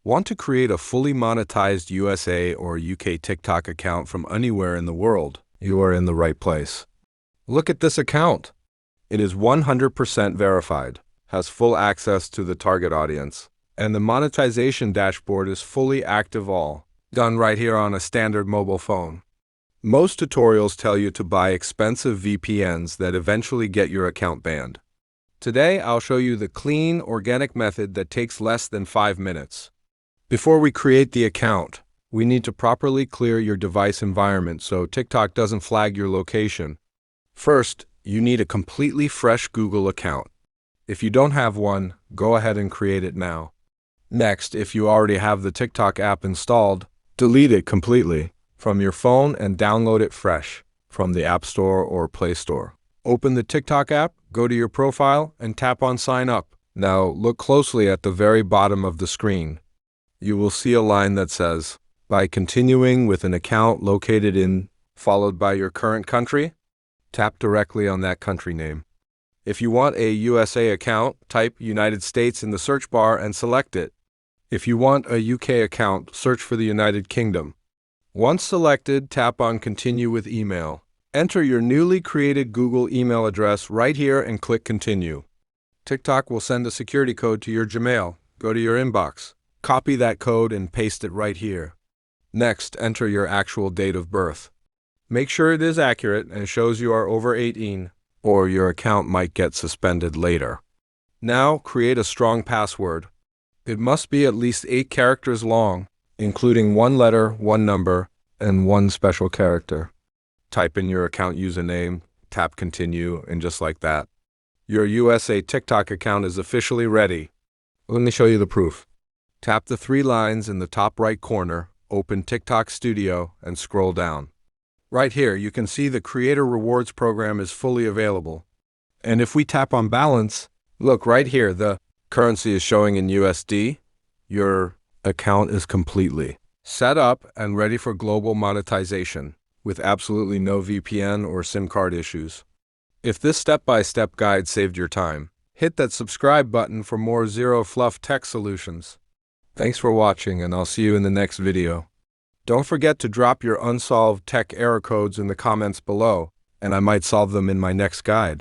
Want to create a fully monetized USA or UK TikTok account from anywhere in the world? You are in the right place. Look at this account. It is 100% verified, has full access to the target audience, and the monetization dashboard is fully active, all done right here on a standard mobile phone. Most tutorials tell you to buy expensive VPNs that eventually get your account banned. Today, I'll show you the clean, organic method that takes less than 5 minutes. Before we create the account, we need to properly clear your device environment so TikTok doesn't flag your location. First, you need a completely fresh Google account. If you don't have one, go ahead and create it now. Next, if you already have the TikTok app installed, delete it completely from your phone and download it fresh from the App Store or Play Store. Open the TikTok app, go to your profile, and tap on Sign Up. Now, look closely at the very bottom of the screen. You will see a line that says, "By continuing with an account located in," followed by your current country. Tap directly on that country name. If you want a USA account, type United States in the search bar and select it. If you want a UK account, search for the United Kingdom. Once selected, tap on Continue with Email. Enter your newly created Google email address right here and click Continue. TikTok will send a security code to your Gmail. Go to your inbox. Copy that code and paste it right here. Next, enter your actual date of birth. Make sure it is accurate and shows you are over 18, or your account might get suspended later. Now, create a strong password. It must be at least 8 characters long, including 1 letter, 1 number, and 1 special character. Type in your account username, tap Continue, and just like that, your USA TikTok account is officially ready. Let me show you the proof. Tap the 3 lines in the top right corner, open TikTok Studio, and scroll down. Right here, you can see the Creator Rewards program is fully available. And if we tap on Balance, look right here, the currency is showing in USD. Your account is completely set up and ready for global monetization with absolutely no VPN or SIM card issues. If this step-by-step guide saved your time, hit that subscribe button for more zero-fluff tech solutions. Thanks for watching, and I'll see you in the next video. Don't forget to drop your unsolved tech error codes in the comments below, and I might solve them in my next guide.